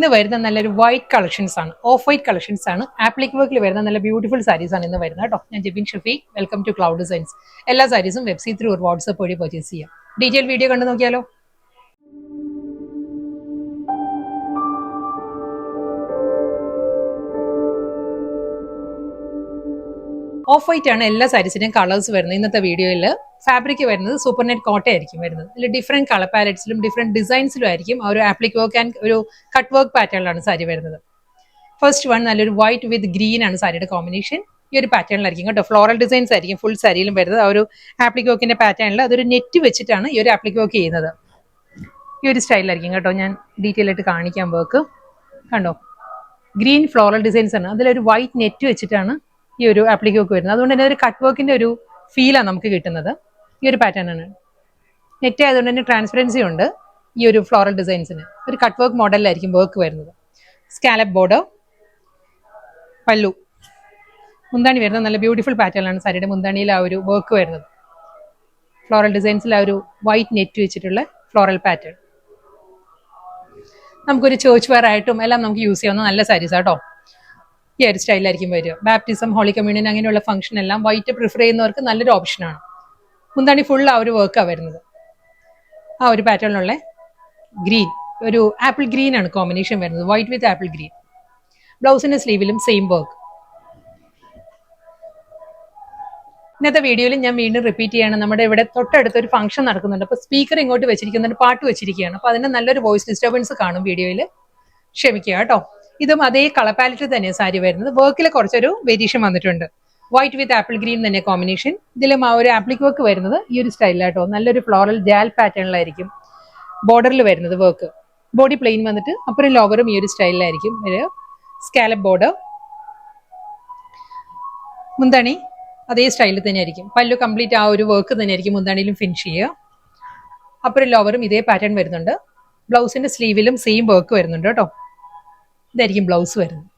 ഇന്ന് വരുന്ന നല്ലൊരു വൈറ്റ് കളക്ഷൻസ് ആണ്, ഓഫ് വൈറ്റ് കളക്ഷൻസ് ആണ്. ആപ്ലിക് വർക്കിൽ വരുന്ന നല്ല ബ്യൂട്ടിഫുൾ സാരീസ് ആണ് ഇന്ന് വരുന്നത് കേട്ടോ. ഞാൻ Jebin Shafeeq, welcome to Cloud Designs. എല്ലാ സാരീസും വെബ്സൈറ്റ് ത്രൂ വാട്സ്ആപ്പ് വഴി പർച്ചേസ് ചെയ്യാം. ഡീറ്റെയിൽ വീഡിയോ കണ്ടു നോക്കിയാലോ. ഓഫ് വൈറ്റ് ആണ് എല്ലാ സാരീസിന്റെയും കളേഴ്സ് വരുന്നത്. ഇന്നത്തെ വീഡിയോയിൽ ഫാബ്രിക് വരുന്നത് സൂപ്പർ നെറ്റ് കോട്ട ആയിരിക്കും വരുന്നത്. ഇതിൽ ഡിഫറെന്റ് കളർ പാലറ്റ്സിലും ഡിഫറെന്റ് ഡിസൈൻസിലും ആയിരിക്കും ആ ഒരു ആപ്ലിക് വർക്ക് ആൻഡ് ഒരു കട്ട് വർക്ക് പാറ്റേണിലാണ് സാരി വരുന്നത്. ഫസ്റ്റ് വൺ നല്ലൊരു വൈറ്റ് വിത്ത് ഗ്രീൻ ആണ് സാരിയുടെ കോമ്പിനേഷൻ. ഈ ഒരു പാറ്റേണിലായിരിക്കും കേട്ടോ. ഫ്ലോറൽ ഡിസൈൻസ് ആയിരിക്കും ഫുൾ സാരിയിലും വരുന്നത്. ആ ഒരു ആപ്ലിക് വർക്കിന്റെ പാറ്റേണിൽ അതൊരു നെറ്റ് വെച്ചിട്ടാണ് ഈ ഒരു ആപ്ലിക് വർക്ക് ചെയ്യുന്നത്. ഈ ഒരു സ്റ്റൈലായിരിക്കും കേട്ടോ. ഞാൻ ഡീറ്റെയിൽ ആയിട്ട് കാണിക്കാൻ വർക്ക് കണ്ടോ. ഗ്രീൻ ഫ്ലോറൽ ഡിസൈൻസ് ആണ്, അതിലൊരു വൈറ്റ് നെറ്റ് വെച്ചിട്ടാണ് ഈ ഒരു ആപ്ലിക് വർക്ക് വരുന്നത്. അതുകൊണ്ട് തന്നെ ഒരു കട്ട് വർക്കിന്റെ ഒരു ഫീലാണ് നമുക്ക് കിട്ടുന്നത്. ഈ ഒരു പാറ്റേൺ ആണ്. നെറ്റ് ആയതുകൊണ്ട് തന്നെ ട്രാൻസ്പെറൻസി ഉണ്ട്. ഈ ഒരു ഫ്ലോറൽ ഡിസൈൻസിന് ഒരു കട്ട് വർക്ക് മോഡലിലായിരിക്കും വർക്ക് വരുന്നത്. സ്കാലപ്പ് ബോർഡർ, പല്ലു, മുന്താണി വരുന്നത് നല്ല ബ്യൂട്ടിഫുൾ പാറ്റേണിലാണ് സാരിയുടെ മുന്താണിയിൽ ആ ഒരു വർക്ക് വരുന്നത്. ഫ്ലോറൽ ഡിസൈൻസിൽ ആ ഒരു വൈറ്റ് നെറ്റ് വെച്ചിട്ടുള്ള ഫ്ലോറൽ പാറ്റേൺ. നമുക്കൊരു ചേർച്ച് വെയർ ആയിട്ടും എല്ലാം നമുക്ക് യൂസ് ചെയ്യാവുന്ന നല്ല സാരീസ് ആട്ടോ. ഈ ഒരു സ്റ്റൈലായിരിക്കും വരിക. ബാപ്റ്റിസം, ഹോളി കമ്മ്യൂണിയൻ അങ്ങനെയുള്ള ഫംഗ്ഷൻ എല്ലാം വൈറ്റ് പ്രിഫർ ചെയ്യുന്നവർക്ക് നല്ലൊരു ഓപ്ഷനാണ്. മുന്താണി ഫുൾ ആ ഒരു വർക്കാണ് വരുന്നത്. ആ ഒരു പാറ്റേണിലുള്ള ഗ്രീൻ, ഒരു ആപ്പിൾ ഗ്രീൻ ആണ് കോമ്പിനേഷൻ വരുന്നത്. White with apple green. ബ്ലൗസിന്റെ സ്ലീവിലും സെയിം വർക്ക്. ഇന്നത്തെ വീഡിയോയിൽ ഞാൻ വീണ്ടും റിപ്പീറ്റ് ചെയ്യാണ്. നമ്മുടെ ഇവിടെ തൊട്ടടുത്ത് ഒരു ഫംഗ്ഷൻ നടക്കുന്നുണ്ട്. അപ്പോൾ സ്പീക്കർ ഇങ്ങോട്ട് വെച്ചിരിക്കുന്നുണ്ട്, പാട്ട് വെച്ചിരിക്കുകയാണ്. അപ്പോൾ അതിന്റെ നല്ലൊരു വോയിസ് ഡിസ്റ്റർബൻസ് കാണും വീഡിയോയിൽ, ക്ഷമിക്കുക കേട്ടോ. ഇതും അതേ കളർ പാലറ്റ് തന്നെ സാരി വരുന്നത്. വർക്കിൽ കുറച്ചൊരു വേരിയേഷൻ വന്നിട്ടുണ്ട്. വൈറ്റ് വിത്ത് ആപ്പിൾ ഗ്രീൻ തന്നെ കോമ്പിനേഷൻ. ഇതിലും ആ ഒരു ആപ്ലിക് വർക്ക് വരുന്നത് ഈ ഒരു സ്റ്റൈലാട്ടോ. നല്ലൊരു ഫ്ലോറൽ ജാൽ പാറ്റേണിലായിരിക്കും ബോർഡറിൽ വരുന്നത് വർക്ക്. ബോഡി പ്ലെയിൻ വന്നിട്ട് അപ്പുറം ലോവറും ഈ ഒരു സ്റ്റൈലിലായിരിക്കും ഒരു സ്കാലപ്പ് ബോർഡർ. മുന്താണി അതേ സ്റ്റൈലിൽ തന്നെ ആയിരിക്കും. പല്ലു കംപ്ലീറ്റ് ആ ഒരു വർക്ക് തന്നെ ആയിരിക്കും മുന്താണിയിലും ഫിനിഷ് ചെയ്യുക. അപ്പുറം ലോവറും ഇതേ പാറ്റേൺ വരുന്നുണ്ട്. ബ്ലൗസിന്റെ സ്ലീവിലും സെയിം വർക്ക് വരുന്നുണ്ട് കേട്ടോ. ഇതായിരിക്കും ബ്ലൗസ് വരുന്നത്.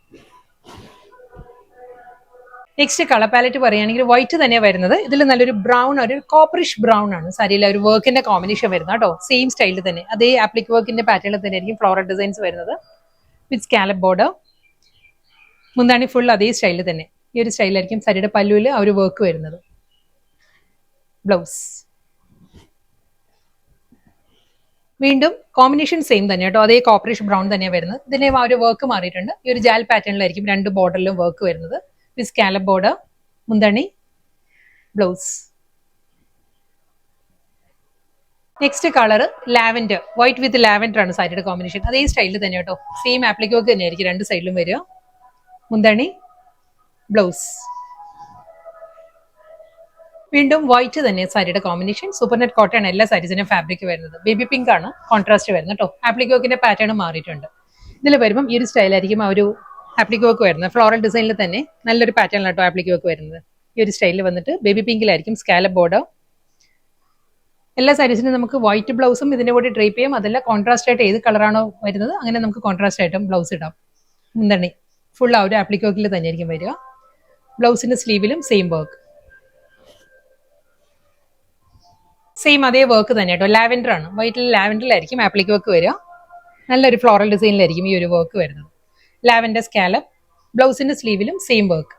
നെക്സ്റ്റ് കളർ പാലറ്റ് പറയുകയാണെങ്കിൽ വൈറ്റ് തന്നെ വരുന്നത്. ഇതിൽ നല്ലൊരു ബ്രൗൺ, ഒരു കോപ്പറിഷ് ബ്രൗൺ ആണ് സാരിയിലെ ഒരു വർക്കിന്റെ കോമ്പിനേഷൻ വരുന്നത് കേട്ടോ. സെയിം സ്റ്റൈലിൽ തന്നെ അതേ ആപ്ലിക് വർക്കിന്റെ പാറ്റേണിൽ തന്നെ ആയിരിക്കും ഫ്ലോറൽ ഡിസൈൻസ് വരുന്നത് വിത്ത് സ്കാലപ്പ് ബോർഡർ. മുന്താണി ഫുൾ അതേ സ്റ്റൈലിൽ തന്നെ. ഈ ഒരു സ്റ്റൈലായിരിക്കും സാരിയുടെ പല്ലുവിൽ ആ ഒരു വർക്ക് വരുന്നത്. ബ്ലൗസ് വീണ്ടും കോമ്പിനേഷൻ സെയിം തന്നെ കേട്ടോ. അതേ കോപ്പറേഷൻ ബ്രൗൺ തന്നെയാണ് വരുന്നത്. ഇതിന്റെ ആ ഒരു വർക്ക് മാറിയിട്ടുണ്ട്. ഈ ഒരു ജാൽ പാറ്റേണിലായിരിക്കും രണ്ട് ബോർഡറിലും വർക്ക് വരുന്നത് വിത്ത് സ്കാലപ്പ് ബോർഡർ. മുന്താണി, blouse. Next colour lavender, white വിത്ത് ലാവൻഡർ ആണ് സാരിയുടെ കോമ്പിനേഷൻ. അതേ സ്റ്റൈലിൽ തന്നെ കേട്ടോ. സെയിം ആപ്ലിക് വർക്ക് തന്നെ ആയിരിക്കും രണ്ട് സൈഡിലും വരിക. മുന്താണി, ബ്ലൗസ്. വീണ്ടും വൈറ്റ് തന്നെ സാരിയുടെ കോമ്പിനേഷൻ. സൂപ്പർ നെറ്റ് കോട്ടൺ എല്ലാ സാരീസിനും ഫാബ്രിക് വരുന്നത്. ബേബി പിങ്ക് ആണ് കോൺട്രാസ്റ്റ് വരുന്നത് കേട്ടോ. ആപ്ലിക് വർക്കിന്റെ പാറ്റേൺ മാറിയിട്ടുണ്ട്. ഇതിൽ വരുമ്പം ഈ ഒരു സ്റ്റൈലായിരിക്കും ആ ഒരു ആപ്ലിക് വർക്ക് വരുന്നത്. ഫ്ലോറൽ ഡിസൈനിൽ തന്നെ നല്ലൊരു പാറ്റേണിലാട്ടോ ആപ്ലിക് വർക്ക് വരുന്നത്. ഈ ഒരു സ്റ്റൈലിൽ വന്നിട്ട് ബേബി പിങ്കിലായിരിക്കും സ്കാലപ്പ് ബോർഡർ. എല്ലാ സാരീസിനും നമുക്ക് വൈറ്റ് ബ്ലൗസും ഇതിന്റെ കൂടെ ഡ്രേപ്പ് ചെയ്യാം. അതല്ല കോൺട്രാസ്റ്റ് ആയിട്ട് ഏത് കളറാണോ വരുന്നത് അങ്ങനെ നമുക്ക് കോൺട്രാസ്റ്റ് ആയിട്ടും ബ്ലൗസ് ഇടാം. മുന്തണി ഫുൾ ആ ഒരു ആപ്ലിക് വർക്കിൽ തന്നെ ആയിരിക്കും വരിക. ബ്ലൗസിന്റെ സ്ലീവിലും സെയിം വർക്ക്. സെയിം അതേ വർക്ക് തന്നെ കേട്ടോ. ലാവൻഡർ ആണ്. വൈറ്റിൽ ലാവൻഡറിലായിരിക്കും ആപ്ലിക് വർക്ക് വരിക. നല്ലൊരു ഫ്ലോറൽ ഡിസൈനിലായിരിക്കും ഈ ഒരു വർക്ക് വരുന്നത്. Lavender scallop. ബ്ലൗസിന്റെ സ്ലീവിലും same work.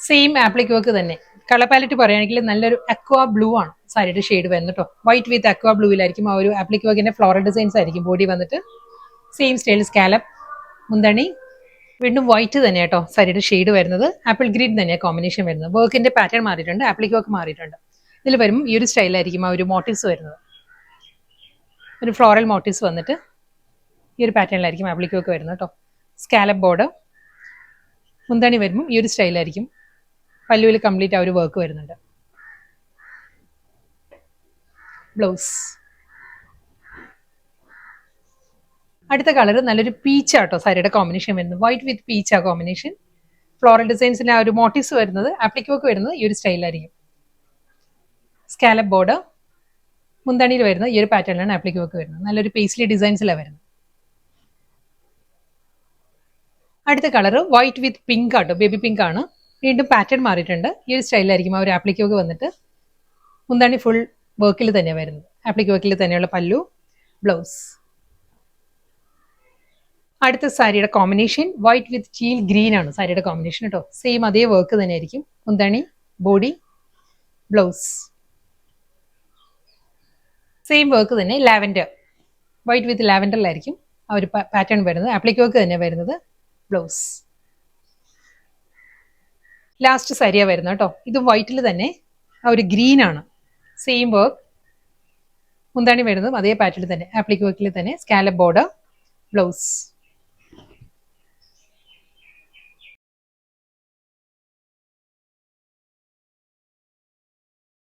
Same applique work തന്നെ. കളർ പാലറ്റ് പറയുകയാണെങ്കിൽ നല്ലൊരു അക്വാ ബ്ലൂ ആണ് സാരിയുടെ ഷെയ്ഡ് വരുന്നത് കേട്ടോ. വൈറ്റ് വിത്ത് അക്വാ ബ്ലൂവിലായിരിക്കും ആ ഒരു ആപ്ലിക് വർക്കിന്റെ ഫ്ലോറൽ ഡിസൈൻസ് ആയിരിക്കും ബോഡി വന്നിട്ട്. Same style scallop. മുന്തണി വീണ്ടും വൈറ്റ് തന്നെ കേട്ടോ സാരിയുടെ ഷെയ്ഡ് വരുന്നത്. ആപ്പിൾ ഗ്രീൻ തന്നെയാണ് കോമ്പിനേഷൻ വരുന്നത്. വർക്കിന്റെ പാറ്റേൺ മാറിയിട്ടുണ്ട്, ആപ്ലിക് വർക്ക് മാറിയിട്ടുണ്ട്. ഇതിൽ വരുമ്പോൾ ഈ ഒരു സ്റ്റൈലായിരിക്കും ആ ഒരു മോട്ടീവ്സ് വരുന്നത്. ഒരു ഫ്ലോറൽ മോട്ടീവ്സ് വന്നിട്ട് ഈ ഒരു പാറ്റേണിലായിരിക്കും ആപ്ലിക് വർക്ക് വരുന്നത് കേട്ടോ. Scallop border. മുന്താണി വരുമ്പോൾ ഈ ഒരു സ്റ്റൈലായിരിക്കും. പല്ലുവിൽ കംപ്ലീറ്റ് ആ ഒരു വർക്ക് വരുന്നുണ്ട്. ബ്ലൗസ്. അടുത്ത കളർ നല്ലൊരു പീച്ച് ആട്ടോ സാരിയുടെ കോമ്പിനേഷൻ വരുന്നത്. വൈറ്റ് വിത്ത് പീച്ച് ആ കോമ്പിനേഷൻ. ഫ്ലോറൽ ഡിസൈൻസിന്റെ ആ ഒരു മോട്ടീവ്സ് വരുന്നത്, ആപ്ലിക് വർക്ക് വരുന്നത് ഈ ഒരു സ്റ്റൈലായിരിക്കും. Scallop border. മുന്താണിയിൽ വരുന്നത് ഈ ഒരു പാറ്റേണിലാണ് ആപ്ലിക് വർക്ക് വരുന്നത്. നല്ലൊരു പേസ്ലി ഡിസൈൻസിലാണ് വരുന്നത്. അടുത്ത കളർ വൈറ്റ് വിത്ത് പിങ്ക് ആട്ടോ. ബേബി പിങ്ക് ആണ്. വീണ്ടും പാറ്റേൺ മാറിയിട്ടുണ്ട്. ഈ ഒരു സ്റ്റൈലായിരിക്കും ആ ഒരു ആപ്ലിക് വർക്ക് വന്നിട്ട്. മുന്താണി ഫുൾ വർക്കിൽ തന്നെയാണ് വരുന്നത്. ആപ്ലിക് വർക്കിൽ തന്നെയുള്ള പല്ലു, ബ്ലൗസ്. അടുത്ത സാരിയുടെ കോമ്പിനേഷൻ വൈറ്റ് വിത്ത് ടീൽ ഗ്രീൻ ആണ് സാരിയുടെ കോമ്പിനേഷൻ കേട്ടോ. സെയിം അതേ വർക്ക് തന്നെ ആയിരിക്കും. മുന്താണി, ബോഡി, ബ്ലൗസ് സെയിം വർക്ക് തന്നെ. ലാവൻഡർ, വൈറ്റ് വിത്ത് ലാവൻഡറിലായിരിക്കും ആ ഒരു പാറ്റേൺ വരുന്നത്. ആപ്ലിക് വർക്ക് തന്നെ വരുന്നത്. ബ്ലൗസ് ലാസ്റ്റ് സാരിയാണ് വരുന്നത് കേട്ടോ. ഇത് വൈറ്റിൽ തന്നെ ആ ഒരു ഗ്രീൻ ആണ്. Same work. മുന്താണി വരുന്നതും അതേ പാറ്റേണിൽ തന്നെ ആപ്ലിക് വർക്കിൽ തന്നെ. Scallop border, blouse.